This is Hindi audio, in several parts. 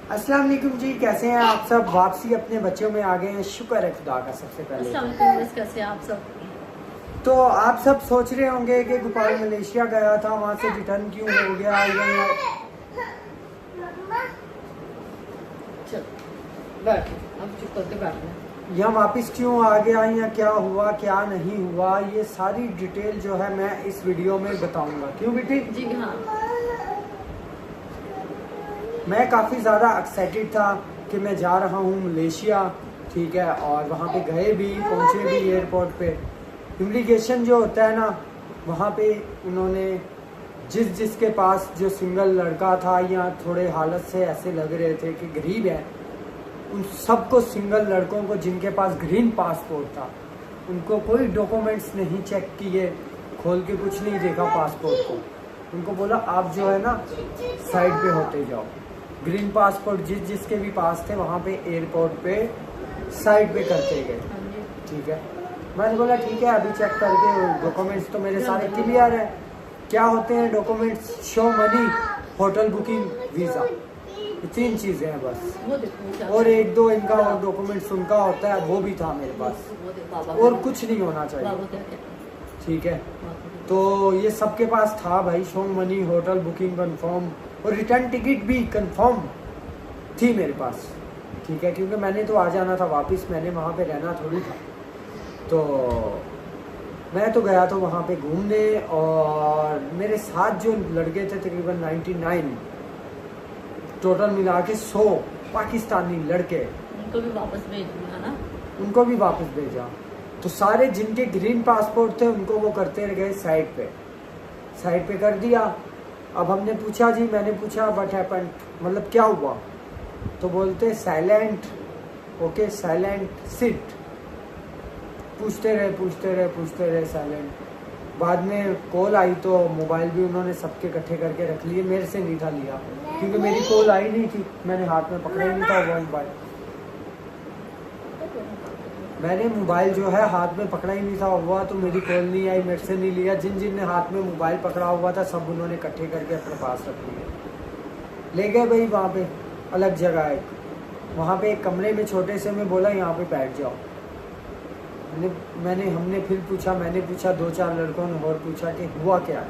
अस्सलाम वालेकुम जी, कैसे हैं आप सब। वापसी अपने बच्चों में आ गए हैं, शुक्र है खुदा का। सबसे पहले कैसे हैं आप सब। तो आप सब सोच रहे होंगे कि गोपाल मलेशिया गया था, वहां से रिटर्न क्यों हो गया या वापस क्यों आ गया या क्या हुआ क्या नहीं हुआ। ये सारी डिटेल जो है मैं इस वीडियो में बताऊंगा। क्यों बेटी? जी हाँ। मैं काफ़ी ज़्यादा एक्साइटेड था कि मैं जा रहा हूँ मलेशिया, ठीक है। और वहाँ पे गए भी, पहुँचे भी एयरपोर्ट पे। इमिग्रेशन जो होता है ना, वहाँ पे उन्होंने जिसके पास जो सिंगल लड़का था या थोड़े हालत से ऐसे लग रहे थे कि गरीब है, उन सबको, सिंगल लड़कों को जिनके पास ग्रीन पासपोर्ट था, उनको कोई डॉक्यूमेंट्स नहीं चेक किए, खोल के कुछ नहीं देखा पासपोर्ट को। उनको बोला आप जो है ना साइड पे होते जाओ। ग्रीन पासपोर्ट जिसके भी पास थे वहाँ पे एयरपोर्ट पे साइड पे करते गए, ठीक है। मैंने बोला ठीक है, अभी चेक करके डॉक्यूमेंट्स तो मेरे सारे क्लियर है। क्या होते हैं documents? Show money, hotel booking, visa, ये 3 चीज़ें हैं बस। और 1-2 इनका और डॉक्यूमेंट्स उनका होता है, वो भी था मेरे पास, और कुछ नहीं होना चाहिए, ठीक है। तो ये सबके पास था भाई। Show money, hotel booking confirm, और रिटर्न टिकट भी कंफर्म थी मेरे पास, ठीक है। क्योंकि मैंने तो आ जाना था वापस, मैंने वहाँ पे रहना थोड़ी था। तो मैं तो गया तो वहाँ पे घूमने, और मेरे साथ जो लड़के थे तकरीबन 99, टोटल मिला के 100 पाकिस्तानी लड़के, उनको भी वापस भेज दिया ना। उनको भी वापस भेजा। तो सारे जिनके ग्रीन पासपोर्ट थे उनको वो करते गए साइड पे कर दिया। अब हमने पूछा जी, मैंने पूछा व्हाट हैपेंड, मतलब क्या हुआ? तो बोलते साइलेंट, ओके साइलेंट, सिट। पूछते रहे साइलेंट। बाद में कॉल आई तो मोबाइल भी उन्होंने सबके इकट्ठे करके रख लिए, मेरे से नहीं था लिया क्योंकि मेरी कॉल आई नहीं थी, मैंने हाथ में पकड़ा ही नहीं था वो मोबाइल। मैंने मोबाइल जो है हाथ में पकड़ा ही नहीं था हुआ, तो मेरी कॉल नहीं आई, मेरे से नहीं लिया। जिन ने हाथ में मोबाइल पकड़ा हुआ था सब उन्होंने इकट्ठे करके अपने पास रख लिए। ले गए भाई वहाँ पे अलग जगह है, वहाँ पे एक कमरे में छोटे से, में बोला यहाँ पे बैठ जाओ। हमने फिर पूछा, मैंने पूछा, 2-4 लड़कों ने और पूछा कि हुआ क्या है,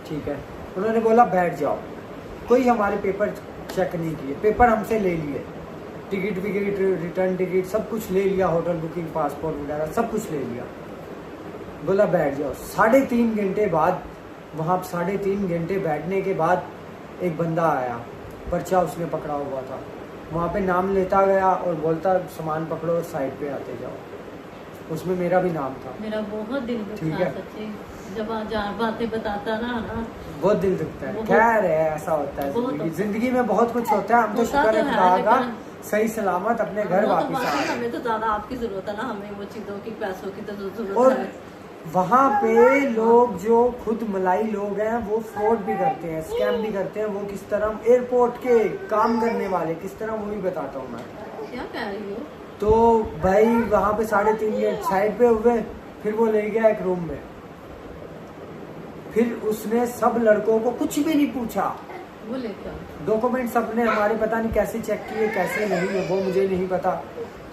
ठीक है। उन्होंने बोला बैठ जाओ। कोई हमारे पेपर चेक नहीं किए, पेपर हमसे ले लिए, टिकट विकट, रिटर्न टिकट सब कुछ ले लिया, होटल बुकिंग, पासपोर्ट वगैरह सब कुछ ले लिया। बोला बैठ जाओ। 3.5 घंटे बाद, वहाँ 3.5 घंटे बैठने के बाद एक बंदा आया, पर्चा उसने पकड़ा हुआ था, वहाँ पे नाम लेता गया और बोलता सामान पकड़ो और साइड पे आते जाओ। उसमें मेरा भी नाम था। मेरा बहुत दिल ठीक दुखा है, सच्ची, जब बातें बताता ना बहुत दिल दुखता है। खैर है, ऐसा होता है जिंदगी में बहुत कुछ होता है। हम तो शुक्र है खुदा का सही सलामत अपने घर वापस आ गए। हमें तो ज्यादा आपकी जरूरत है ना, हमें वो चीजों की, पैसों की तो जरूरत और है। वहाँ पे लोग जो खुद मलाई लोग हैं वो फ्रॉड भी करते हैं, स्कैम भी करते हैं। वो किस तरह, एयरपोर्ट के काम करने वाले किस तरह, वो भी बताता हूँ मैं। क्या कह रही हो? तो भाई वहाँ पे 3.5 घंटे साइड पे हुए, फिर वो ले गया एक रूम में। फिर उसने सब लड़कों को कुछ भी नहीं पूछा, वो लेकर डॉक्यूमेंट्स अपने हमारे पता नहीं कैसे चेक किए कैसे नहीं है, वो मुझे नहीं पता,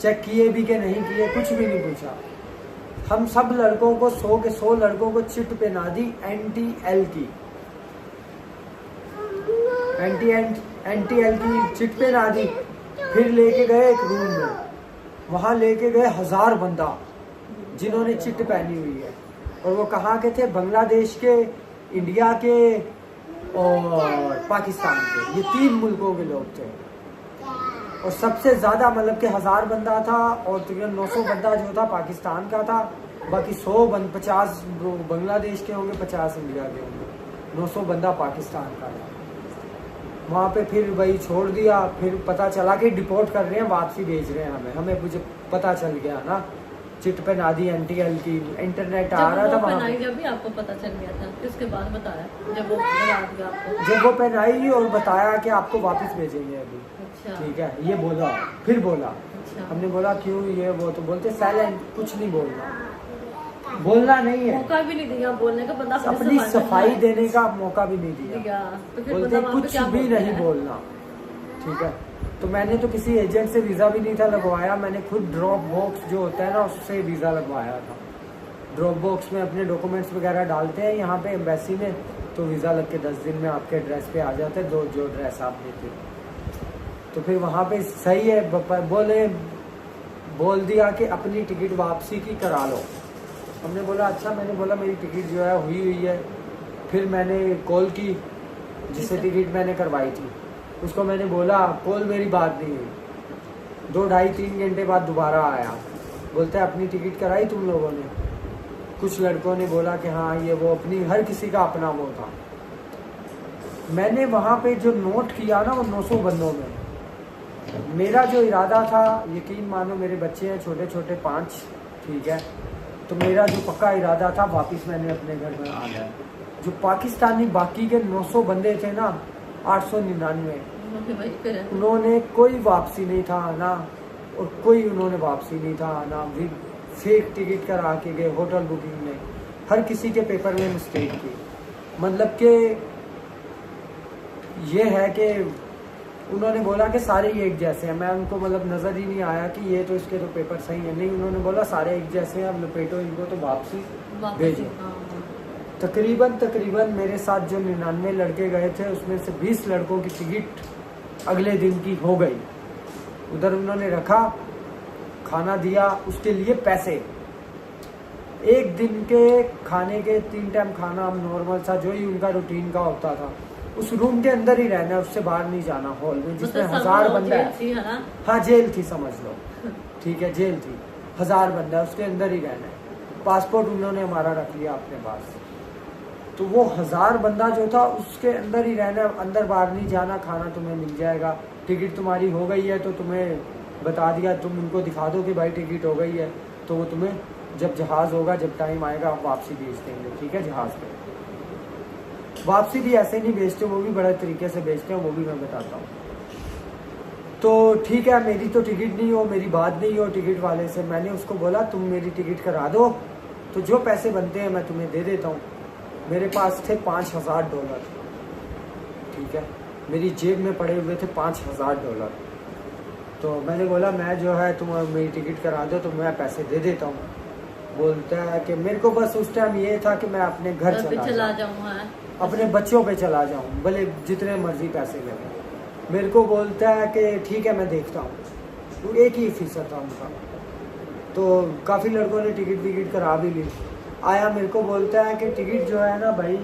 चेक किए भी कि नहीं किए, कुछ भी नहीं पूछा। हम सब लड़कों को 100 के 100 लड़कों को चिट पहना दी, NTL की, NTL की चिट पहना दी। फिर लेके गए एक रूम में, वहाँ लेके गए 1000 बंदा जिन्होंने चिट पहनी हुई है। और वो कहाँ के थे? बांग्लादेश के, इंडिया के और पाकिस्तान के, ये 3 मुल्कों के लोग थे। और सबसे ज़्यादा मतलब कि 1000 बंदा था, और तकरीबन 900 बंदा जो था पाकिस्तान का था, बाकी 50 बांग्लादेश के होंगे, 50 इंडिया के होंगे, 900 बंदा पाकिस्तान का था। वहाँ पे फिर वही छोड़ दिया। फिर पता चला कि डिपोर्ट कर रहे हैं, वापसी भेज रहे हैं हमें मुझे पता चल गया ना, चिट पे नादी NTL की, इंटरनेट आ रहा था वहाँ पे। जब भी आपको पता चल गया था, उसके बाद बताया जब वो पहनाई और बताया कि आपको वापस भेजेंगे अभी। अच्छा। ठीक है, ये बोला, फिर बोला। अच्छा। हमने बोला क्यों ये वो, तो बोलते साइलेंट, कुछ नहीं बोलना, बोलना नहीं है, मौका भी नहीं दिया बोलने का, बंदा अपनी सफाई देने का मौका भी नहीं दिया। तो फिर बोलते कुछ भी नहीं बोलना, ठीक है। तो मैंने तो किसी एजेंट से वीज़ा भी नहीं था लगवाया, मैंने खुद ड्रॉप बॉक्स जो होता है ना उससे वीज़ा लगवाया था। ड्रॉप बॉक्स में अपने डॉक्यूमेंट्स वगैरह डालते हैं यहाँ पे एम्बेसी में, तो वीज़ा लग के 10 दिन में आपके एड्रेस पे आ जाता है, जो एड्रेस आप देते हो। तो फिर वहाँ पे सही है, बोल दिया कि अपनी टिकट वापसी की करा लो। हमने बोला अच्छा, मैंने बोला मेरी टिकट जो है हुई है। फिर मैंने कॉल की जिससे टिकट मैंने करवाई थी, उसको मैंने बोला, कॉल मेरी बात नहीं हुई। 2 ढाई 3 घंटे बाद दोबारा आया, बोलता है अपनी टिकट कराई तुम लोगों ने? कुछ लड़कों ने बोला कि हाँ ये वो, अपनी हर किसी का अपना वो था। मैंने वहाँ पे जो नोट किया ना वो 900 बंदों में, मेरा जो इरादा था, यकीन मानो मेरे बच्चे हैं छोटे छोटे 5, ठीक है, तो मेरा जो पक्का इरादा था वापस मैंने अपने घर में आ गया। जो पाकिस्तानी बाकी के 900 बंदे थे ना, 899, उन्होंने कोई वापसी नहीं था ना, और कोई उन्होंने वापसी नहीं था ना, भी फेक टिकट करा के गए होटल बुकिंग में, हर किसी के पेपर में मिस्टेक की। मतलब कि ये है कि उन्होंने बोला कि सारे ही एक जैसे हैं। मैं उनको मतलब नज़र ही नहीं आया कि ये तो इसके तो पेपर सही है, नहीं, उन्होंने बोला सारे एक जैसे हैं, अब लपेटो इनको तो वापसी भेजो। तकरीबन मेरे साथ जो 99 लड़के गए थे उसमें से 20 लड़कों की टिकट अगले दिन की हो गई। उधर उन्होंने रखा, खाना दिया, उसके लिए पैसे, एक दिन के खाने के 3 टाइम खाना नॉर्मल सा जो ही उनका रूटीन का होता था, उस रूम के अंदर ही रहना है, उससे बाहर नहीं जाना, हॉल में जिसमें 1000 बंदा है। हाँ जेल थी समझ लो, ठीक है जेल थी, 1000 बंदा है, उसके अंदर ही रहना है। पासपोर्ट उन्होंने हमारा रख लिया अपने पास, तो वो 1000 बंदा जो था उसके अंदर ही रहना, अंदर बाहर नहीं जाना, खाना तुम्हें मिल जाएगा, टिकट तुम्हारी हो गई है तो तुम्हें बता दिया, तुम उनको दिखा दो कि भाई टिकट हो गई है, तो वो तुम्हें जब जहाज़ होगा, जब टाइम आएगा आप वापसी भेज देंगे, ठीक है। जहाज़ पे वापसी भी ऐसे नहीं भेजते, वो भी बड़े तरीके से भेजते हैं, वो भी मैं बताता हूँ। तो ठीक है, मेरी तो टिकट नहीं हो, मेरी बात नहीं हो टिकट वाले से, मैंने उसको बोला तुम मेरी टिकट करा दो, तो जो पैसे बनते हैं मैं तुम्हें दे देता हूँ। मेरे पास थे $5000, ठीक है, मेरी जेब में पड़े हुए थे $5000। तो मैंने बोला मैं जो है तुम मेरी टिकट करा दो तो मैं पैसे दे देता हूँ। बोलता है कि मेरे को बस उस टाइम ये था कि मैं अपने घर चला जाऊँ, अपने बच्चों पे चला जाऊँ, भले जितने मर्जी पैसे लगे। मेरे को बोलता है कि ठीक है मैं देखता हूँ, तो एक ही फीसद था उनका, तो काफ़ी लड़कों ने टिकट करा भी ली। आया मेरे को बोलता है कि टिकट जो है ना भाई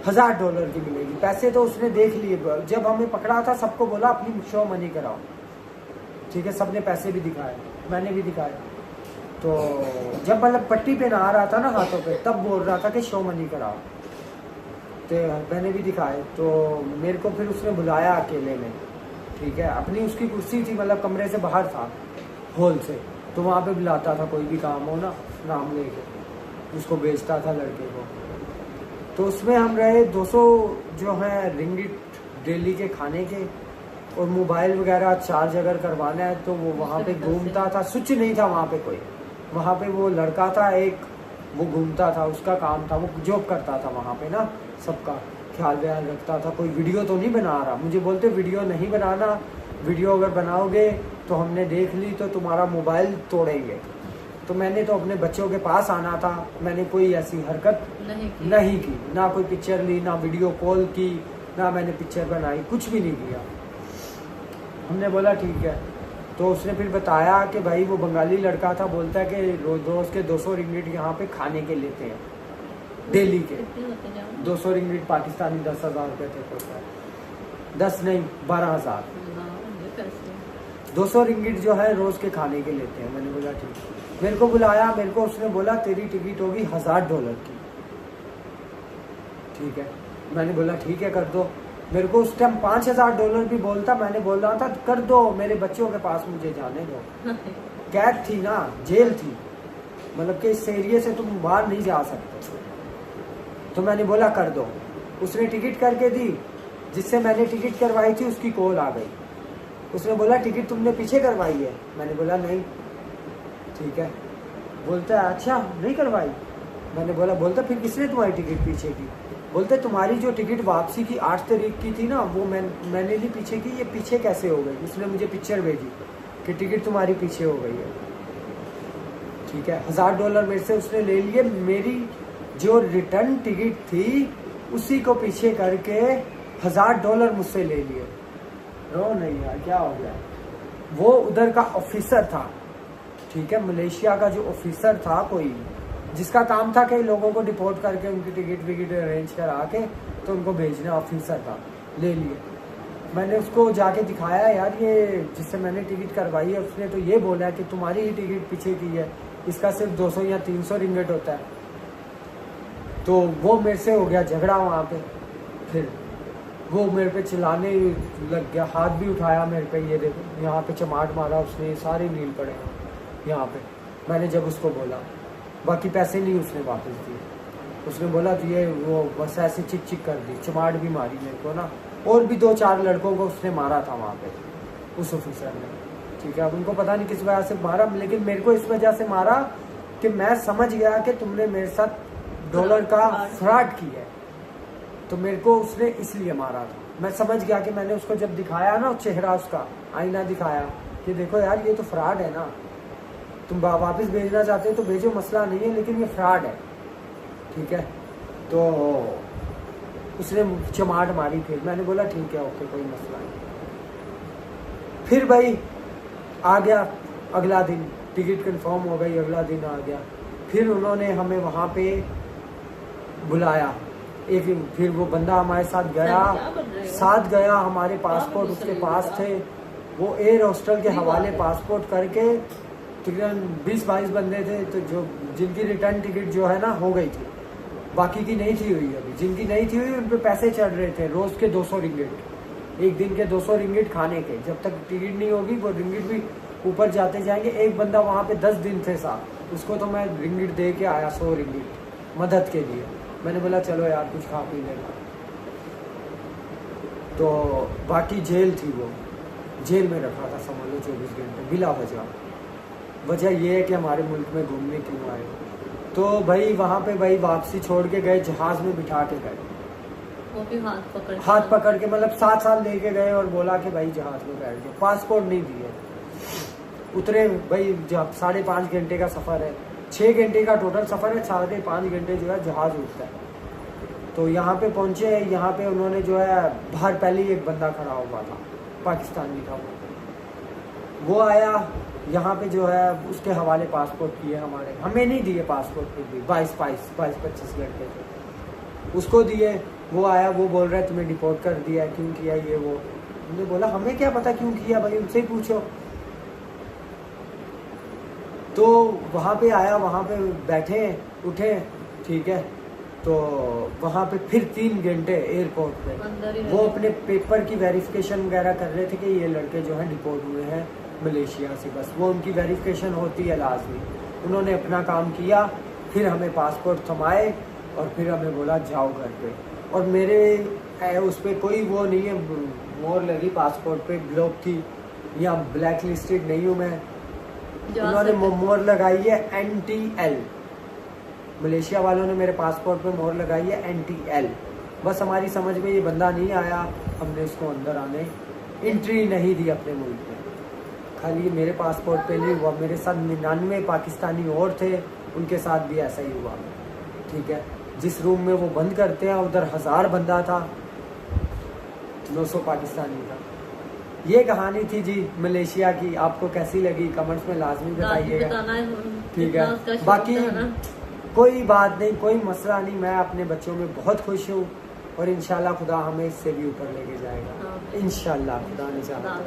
$1000 की मिलेगी। पैसे तो उसने देख लिए, जब हमें पकड़ा था सबको बोला अपनी शो मनी कराओ, ठीक है, सबने पैसे भी दिखाए, मैंने भी दिखाए। तो जब मतलब पट्टी पे नहा रहा था ना हाथों पे, तब बोल रहा था कि शो मनी कराओ, तो मैंने भी दिखाए। तो मेरे को फिर उसने बुलाया अकेले में, ठीक है, अपनी उसकी कुर्सी थी, मतलब कमरे से बाहर था हॉल से, तो वहाँ पे बुलाता था कोई भी काम हो ना, नाम लेके उसको बेचता था लड़के को। तो उसमें हम रहे 200 जो है रिंगिट डेली के खाने के, और मोबाइल वगैरह चार्ज अगर करवाना है तो वो वहाँ पे घूमता था, स्विच नहीं था वहाँ पे कोई, वहाँ पे वो लड़का था एक, वो घूमता था, उसका काम था, वो जॉब करता था वहाँ पे ना, सबका ख्याल व्याल रखता था। कोई वीडियो तो नहीं बना रहा, मुझे बोलते वीडियो नहीं बनाना, वीडियो अगर बनाओगे तो हमने देख ली तो तुम्हारा मोबाइल तोड़ेंगे। तो मैंने तो अपने बच्चों के पास आना था, मैंने कोई ऐसी हरकत नहीं की, ना कोई पिक्चर ली, ना वीडियो कॉल की, ना मैंने पिक्चर बनाई, कुछ भी नहीं किया। हमने बोला ठीक है। तो उसने फिर बताया कि भाई वो बंगाली लड़का था, बोलता है कि रोज के 200 रिंगिट यहाँ पे खाने के लेते हैं डेली के। 200 रिंगिट पाकिस्तानी 10,000 रुपये थे, 10 नहीं 12,000। 200 रिंगिट जो है रोज के खाने के लेते हैं। मैंने बोला ठीक है। मेरे को बुलाया, मेरे को उसने बोला तेरी टिकट होगी $1000 की, ठीक है। मैंने बोला ठीक है कर दो। मेरे को उस टाइम $5000 भी बोलता, मैंने बोल रहा था कर दो, मेरे बच्चों के पास मुझे जाने दो। कैद थी ना, जेल थी, मतलब कि इस एरिया से तुम बाहर नहीं जा सकते। तो मैंने बोला कर दो। उसने टिकट करके दी, जिससे मैंने टिकट करवाई थी उसकी कॉल आ गई। उसने बोला टिकट तुमने पीछे करवाई है? मैंने बोला नहीं। ठीक है, बोलता है अच्छा नहीं करवाई। मैंने बोला, बोलता फिर किसने तुम्हारी टिकट पीछे की? बोलते तुम्हारी जो टिकट वापसी की 8 तारीख की थी ना, वो मैंने ली पीछे की, ये पीछे कैसे हो गई? उसने मुझे पिक्चर भेजी कि टिकट तुम्हारी पीछे हो गई है। ठीक है, $1000 मेरे से उसने ले लिए। मेरी जो रिटर्न टिकट थी उसी को पीछे करके $1000 मुझसे ले लिए। रो नहीं यार, क्या हो गया? वो उधर का ऑफिसर था, ठीक है, मलेशिया का जो ऑफिसर था कोई, जिसका काम था कई लोगों को डिपोर्ट करके उनकी टिकट विकेट अरेंज करा के तो उनको भेजना, ऑफिसर था, ले लिए। मैंने उसको जाके दिखाया, यार ये जिससे मैंने टिकट करवाई है उसने तो ये बोला है कि तुम्हारी ही टिकट पीछे की है, इसका सिर्फ 200 या 300 रिंगट होता है। तो वो मेरे से हो गया झगड़ा वहाँ पे। फिर वो मेरे पे चिल्लाने लग गया, हाथ भी उठाया मेरे पे, ये देखो यहाँ पे चमाट मारा उसने, सारे नील पड़े हैं यहाँ पे। मैंने जब उसको बोला, बाकी पैसे नहीं उसने वापस दिए, उसने बोला तो ये वो बस ऐसे चिक चिक कर दी, चमाट भी मारी मेरे को ना, और भी 2-4 लड़कों को उसने मारा था वहाँ पे, उस ऑफिसर ने। ठीक है, अब उनको पता नहीं किस वजह से मारा, लेकिन मेरे को इस वजह से मारा कि मैं समझ गया कि तुमने मेरे साथ डॉलर का फ्रॉड किया है, तो मेरे को उसने इसलिए मारा था। मैं समझ गया कि मैंने उसको जब दिखाया ना चेहरा, उसका आईना दिखाया कि देखो यार ये तो फ्रॉड है ना, तुम वापस भेजना चाहते हो तो भेजो, मसला नहीं है, लेकिन ये फ्रॉड है। ठीक है, तो उसने चमाट मारी। फिर मैंने बोला ठीक है, ओके, कोई मसला नहीं। फिर भाई आ गया अगला दिन, टिकट कंफर्म हो गई, अगला दिन आ गया। फिर उन्होंने हमें वहाँ पे बुलाया, फिर वो बंदा हमारे साथ गया, हमारे पासपोर्ट उसके पास थे, वो एयर हॉस्टल के हवाले पासपोर्ट करके, तकरीबन 20-22 बंदे थे, तो जो जिनकी रिटर्न टिकट जो है ना हो गई थी, बाकी की नहीं थी हुई। अभी जिनकी नहीं थी हुई उन पे पैसे चढ़ रहे थे, रोज के 200 रिंगिट, एक दिन के 200 रिंगिट खाने के। जब तक टिकट नहीं होगी वो रिंगिट भी ऊपर जाते जाएंगे। एक बंदा वहाँ पे 10 दिन थे साथ, उसको तो मैं रिंगिट दे के आया, 100 रिंगिट मदद के लिए। मैंने बोला चलो यार कुछ खा पी लेगा। तो बाकी जेल थी, वो जेल में रखा था समझ लो 24 घंटे बिला वजह ये है कि हमारे मुल्क में घूमने क्यों आए। तो भाई वहाँ पे भाई वापसी छोड़ के गए, जहाज में बिठा के गए, वो भी हाथ पकड़ के मतलब 7 साल लेके गए और बोला कि भाई जहाज में बैठ जाओ, पासपोर्ट नहीं दिए। उतरे भाई, जब 5.5 घंटे का सफर है, 6 घंटे का टोटल सफर है, 5.5 घंटे जो है जहाज उठता है। तो यहाँ पे पहुंचे, यहाँ पे उन्होंने जो है बाहर पहले ही एक बंदा खड़ा हुआ था, पाकिस्तानी था वो आया यहाँ पे जो है, उसके हवाले पासपोर्ट किए हमारे, हमें नहीं दिए पासपोर्ट फिर भी, 22-25 घंटे थे उसको दिए। वो आया, वो बोल रहा है तुम्हें डिपोर्ट कर दिया है, क्यों किया ये वो। हमने बोला हमें क्या पता क्यों किया भाई, उनसे ही पूछो। तो वहाँ पे आया, वहाँ पे बैठे उठे, ठीक है, तो वहाँ पे फिर 3 घंटे एयरपोर्ट पे वो अपने पेपर की वेरिफिकेशन वगैरह कर रहे थे कि ये लड़के जो हैं डिपोर्ट हुए हैं मलेशिया से, बस वो उनकी वेरिफिकेशन होती है लाजमी। उन्होंने अपना काम किया, फिर हमें पासपोर्ट थमाए और फिर हमें बोला जाओ घर पे। और मेरे उस पर कोई वो नहीं है, मोहर लगी पासपोर्ट पे, ब्लॉक थी या ब्लैक लिस्टेड नहीं हूँ मैं। उन्होंने मोहर लगाई है NTL, मलेशिया वालों ने मेरे पासपोर्ट पे मोहर लगाई है NTL। बस हमारी समझ में ये बंदा नहीं आया, हमने इसको अंदर आने एंट्री नहीं दी अपने मुल्क में। खाली मेरे पासपोर्ट पे नहीं हुआ, मेरे साथ 99 पाकिस्तानी और थे, उनके साथ भी ऐसा ही हुआ। ठीक है, जिस रूम में वो बंद करते हैं उधर 1000 बंदा था, 900 पाकिस्तानी था। ये कहानी थी जी मलेशिया की। आपको कैसी लगी कमेंट्स में लाजमी बताइएगा, ठीक है। बाकी कोई बात नहीं, कोई मसला नहीं, मैं अपने बच्चों में बहुत खुश हूँ और इंशाल्लाह खुदा हमें इससे भी ऊपर लेके जाएगा, इंशाल्लाह खुदा ने चाहा।